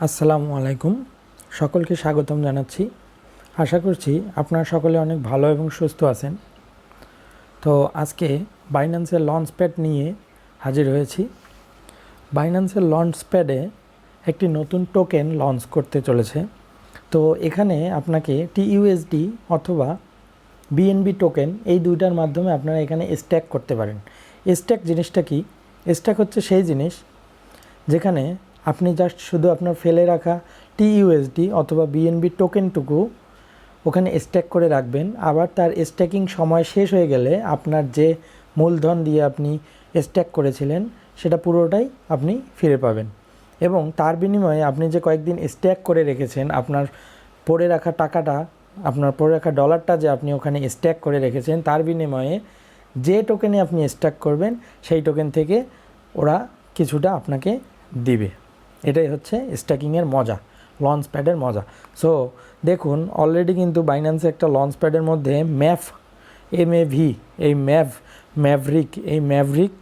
আসসালামু আলাইকুম, সকলকে স্বাগতম জানাচ্ছি। আশা করছি আপনারা সকলে অনেক ভালো এবং সুস্থ আছেন। তো আজকে বাইন্যান্সের লঞ্চপ্যাড নিয়ে হাজির হয়েছি। বাইন্যান্সের লঞ্চপ্যাডে একটি নতুন টোকেন লঞ্চ করতে চলেছে। তো এখানে আপনাকে টিইউএসডি অথবা বিএনবি টোকেন এই দুইটার মাধ্যমে আপনারা এখানে স্ট্যাক করতে পারেন। স্ট্যাক জিনিসটা কি? স্ট্যাক হচ্ছে সেই জিনিস যেখানে আপনি জাস্ট শুধু আপনার ফেলে রাখা টিইউএসডি অথবা বিএনবি টোকেনটুকু ওখানে স্ট্যাক করে রাখবেন। আবার তার স্ট্যাকিং সময় শেষ হয়ে গেলে আপনার যে মূলধন দিয়ে আপনি স্ট্যাক করেছিলেন সেটা পুরোটাই আপনি ফিরে পাবেন। এবং তার বিনিময়ে আপনি যে কয়েকদিন স্ট্যাক করে রেখেছেন, আপনার পড়ে রাখা টাকাটা, আপনার পড়ে রাখা ডলারটা যে আপনি ওখানে স্ট্যাক করে রেখেছেন, তার বিনিময়ে যে টোকেনে আপনি স্ট্যাক করবেন সেই টোকেন থেকে ওরা কিছুটা আপনাকে দিবে। এটাই হচ্ছে স্ট্যাকিংয়ের মজা, লঞ্চ প্যাডের মজা। সো দেখুন, অলরেডি কিন্তু বাইন্যান্সে একটা লঞ্চ প্যাডের মধ্যে MAV এই ম্যাভরিক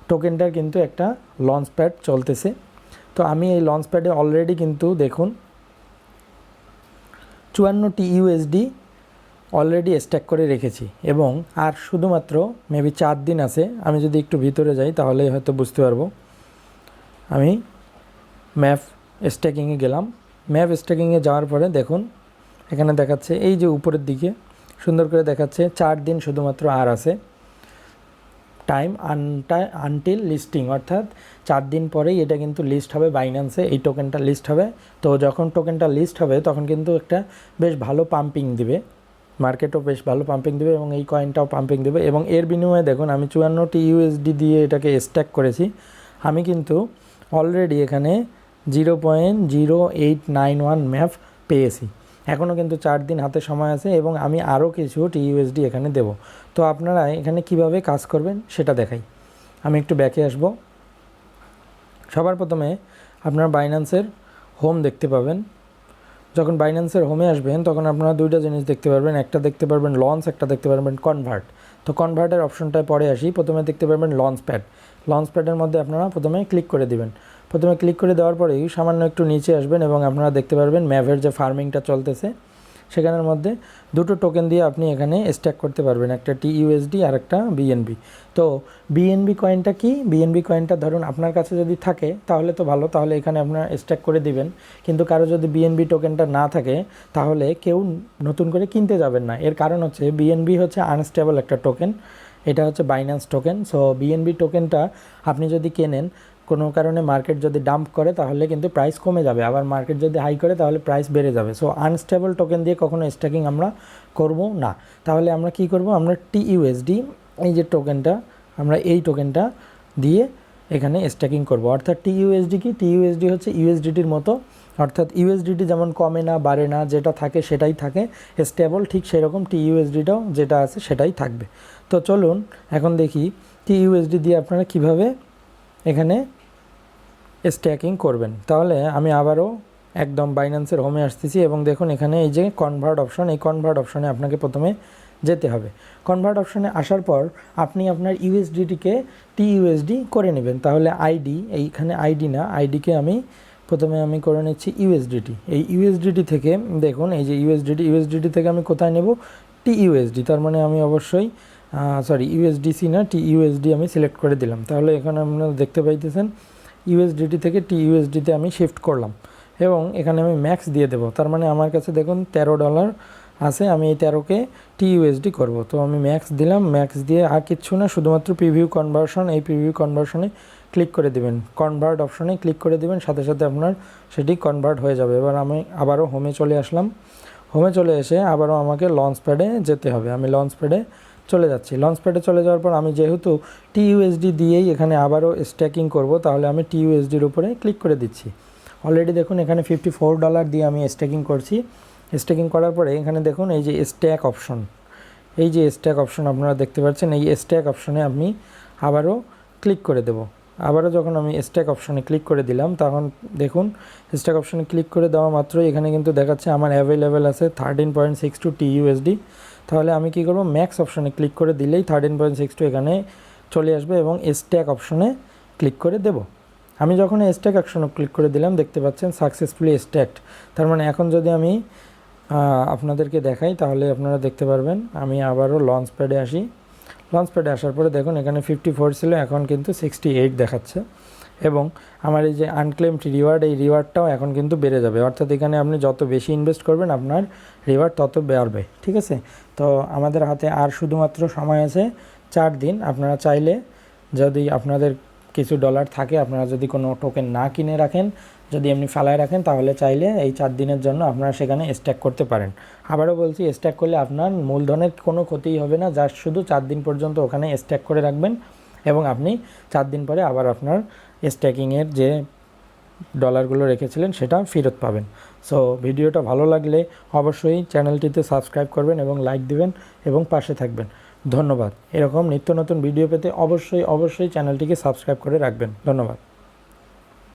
টোকেনটার কিন্তু একটা লঞ্চ প্যাড চলতেছে। তো আমি এই লঞ্চ প্যাডে অলরেডি কিন্তু দেখুন 54 টিইউএসডি অলরেডি স্ট্যাক করে রেখেছি এবং আর শুধুমাত্র মেবি 4 দিন আছে। আমি যদি একটু ভিতরে যাই তাহলে হয়তো বুঝতে পারবো। আমি ম্যাভ স্ট্যাকিংয়ে গেলাম। ম্যাভ স্ট্যাকিংয়ে যাওয়ার পরে দেখুন এখানে দেখাচ্ছে, এই যে উপরের দিকে সুন্দর করে দেখাচ্ছে 4 দিন শুধুমাত্র আর আছে টাইম আনটিল লিস্টিং, অর্থাৎ 4 দিন পরেই এটা কিন্তু লিস্ট হবে বাইন্যান্সে, এই টোকেনটা লিস্ট হবে। তো যখন টোকেনটা লিস্ট হবে তখন কিন্তু একটা বেশ ভালো পাম্পিং দিবে, মার্কেটও বেশ ভালো পাম্পিং দেবে এবং এই কয়েনটাও পাম্পিং দেবে। এবং এর বিনিময়ে দেখুন আমি 54 টিইউএসডি দিয়ে এটাকে স্ট্যাক করেছি। আমি কিন্তু অলরেডি এখানে 0.0891 ম্যাভ পেয়েছি। এখনও কিন্তু 4 দিন হাতে সময় আছে এবং আমি আরও কিছু টিইউএসডি এখানে দেব। তো আপনারা এখানে কিভাবে কাজ করবেন সেটা দেখাই। আমি একটু ব্যাকে আসব। সবার প্রথমে আপনারা বাইন্যান্সের হোম দেখতে পাবেন। যখন বাইন্যান্সের হোমে আসবেন তখন আপনারা দুইটা জিনিস দেখতে পারবেন, একটা দেখতে পারবেন লঞ্চ, একটা দেখতে পারবেন কনভার্ট। তো কনভার্টের অপশনটায় পরে আসি। প্রথমে দেখতে পারবেন লঞ্চ প্যাড। লঞ্চ প্যাডের মধ্যে আপনারা প্রথমে ক্লিক করে দিবেন। প্রথমে ক্লিক করে দেওয়ার পরেই সামান্য একটু নিচে আসবেন এবং আপনারা দেখতে পারবেন ম্যাভের যে ফার্মিংটা চলতেছে সেখানের মধ্যে দুটো টোকেন দিয়ে আপনি এখানে স্ট্যাক করতে পারবেন, একটা টিইউএসডি আর একটা বিএনবি। তো বিএনবি কয়েনটা কি? বিএনবি কয়েনটা ধরুন আপনার কাছে যদি থাকে তাহলে তো ভালো, তাহলে এখানে আপনারা স্ট্যাক করে দিবেন। কিন্তু কারো যদি বিএনবি টোকেনটা না থাকে তাহলে কেউ নতুন করে কিনতে যাবেন না। এর কারণ হচ্ছে বিএনবি হচ্ছে আনস্টেবল একটা টোকেন, এটা হচ্ছে বাইন্যান্স টোকেন। সো বিএনবি টোকেনটা আপনি যদি কেনেন, কোনো কারণে মার্কেট যদি ডাম্প করে তাহলে কিন্তু প্রাইস কমে যাবে, আবার মার্কেট যদি হাই করে তাহলে প্রাইস বেড়ে যাবে। সো আনস্টেবল টোকেন দিয়ে কখনো স্ট্যাকিং আমরা করব না। তাহলে আমরা কি করব? আমরা টিইউএসডি এই যে টোকেনটা, আমরা এই টোকেনটা দিয়ে এখানে স্ট্যাকিং করব। অর্থাৎ টিইউএসডি কি? টিইউএসডি হচ্ছে ইউএসডিটির মতো, অর্থাৎ ইউএসডিটি যেমন কমে না বাড়ে না, যেটা থাকে সেটাই থাকে স্টেবল, ঠিক সেরকম টিইউএসডিটাও যেটা আছে সেটাই থাকবে। তো চলুন এখন দেখি টিইউএসডি দিয়ে আপনারা কিভাবে এখানে স্ট্যাকিং করবেন। তাহলে আমি আবারও একদম বাইন্যান্সের হোমে আসতেছি এবং দেখুন এখানে এই যে কনভার্ট অপশন, এই কনভার্ট অপশনে আপনাকে প্রথমে যেতে হবে। কনভার্ট অপশনে আসার পর আপনি আপনার ইউএসডিটিকে টিইউএসডি করে নেবেন। তাহলে আইডি, এইখানে আইডি না, আইডিকে আমি প্রথমে করে নিচ্ছি ইউএসডিটি। এই ইউএসডিটি থেকে দেখুন এই যে ইউএসডিটি থেকে আমি কোথায় নেব? টিইউএসডি। তার মানে আমি অবশ্যই ইউএসডিসি না, টিইউএসডি আমি সিলেক্ট করে দিলাম। তাহলে এখানে আপনারা দেখতে পাইতেছেন ইউএসডিটি থেকে টিইউএসডিতে আমি শিফট করলাম এবং এখানে আমি ম্যাক্স দিয়ে দেবো। তার মানে আমার কাছে দেখুন $13 আছে, আমি এই 13কে টিইউএসডি করব। তো আমি ম্যাক্স দিলাম, ম্যাক্স দিয়ে আর কিচ্ছু না, শুধুমাত্র প্রিভিউ কনভার্সন, এই প্রিভিউ কনভার্সনে ক্লিক করে দিবেন, কনভার্ট অপশনে ক্লিক করে দিবেন, সাথে সাথে আপনার সেটি কনভার্ট হয়ে যাবে। এবার আমি আবারও হোমে চলে আসলাম। হোমে চলে এসে আবারও আমাকে লঞ্চ প্যাডে যেতে হবে। আমি লঞ্চ প্যাডে চলে যাচ্ছি। লঞ্চ প্যাডে চলে যাওয়ার পর আমি যেহেতু টিইউএসডি দিয়েই এখানে আবারও স্ট্যাকিং করব, তাহলে আমি টিইউএসডির উপরে ক্লিক করে দিচ্ছি। অলরেডি দেখুন এখানে $54 দিয়ে আমি স্ট্যাকিং করছি। স্ট্যাকিং করার পরে এখানে দেখুন এই যে স্ট্যাক অপশন, এই যে স্ট্যাক অপশন আপনারা দেখতে পাচ্ছেন, এই স্ট্যাক অপশনে আমি আবারও ক্লিক করে দেব। আবারও যখন আমি স্ট্যাক অপশনে ক্লিক করে দিলাম তখন দেখুন স্ট্যাক অপশনে ক্লিক করে দেওয়া মাত্রই এখানে কিন্তু দেখাচ্ছে আমার অ্যাভেলেবেল আছে 13.62 টিইউএসডি। তাহলে আমি কি করব? ম্যাক্স অপশনে ক্লিক করে দিলেই 13.62 এখানে চলে আসবে এবং স্ট্যাক অপশনে ক্লিক করে দেব। আমি যখন স্ট্যাক অ্যাকশনে ক্লিক করে দিলাম দেখতে পাচ্ছেন সাকসেসফুলি স্ট্যাকড। তার মানে এখন যদি আমি আপনাদেরকে দেখাই তাহলে আপনারা দেখতে পারবেন। আমি আবারও লঞ্চ প্যাডে আসি। লঞ্চ প্যাডে আসার পরে দেখুন এখানে 54 ছিল, এখন কিন্তু 68 দেখাচ্ছে। এবং আমার এই যে আনক্লেমড রিওয়ার্ড, এই রিওয়ার্ডটাও এখন কিন্তু বেড়ে যাবে। অর্থাৎ এখানে আপনি যত বেশি ইনভেস্ট করবেন আপনার রিওয়ার্ড তত বাড়বে। ঠিক আছে, তো আমাদের হাতে আর শুধুমাত্র সময় আছে 4 দিন। আপনারা চাইলে যদি আপনাদের কিছু ডলার থাকে, আপনারা যদি কোনো টোকেন না কিনে রাখেন, যদি এমনি ফালায় রাখেন, তাহলে চাইলে এই 4 দিনের জন্য আপনারা সেখানে স্ট্যাক করতে পারেন। আবারও বলছি, স্ট্যাক করলে আপনার মূলধনের কোনো ক্ষতিই হবে না, জাস্ট শুধু 4 দিন পর্যন্ত ওখানে স্ট্যাক করে রাখবেন এবং আপনি 4 দিন পরে আবার আপনার স্ট্যাকিংয়ের যে ডলারগুলো রেখেছিলেন সেটা ফেরত পাবেন। সো ভিডিওটা ভালো লাগলে অবশ্যই চ্যানেলটিতে সাবস্ক্রাইব করবেন এবং লাইক দিবেন এবং পাশে থাকবেন। ধন্যবাদ। এরকম নিত্য নতুন ভিডিও পেতে অবশ্যই চ্যানেলটিকে সাবস্ক্রাইব করে রাখবেন। ধন্যবাদ।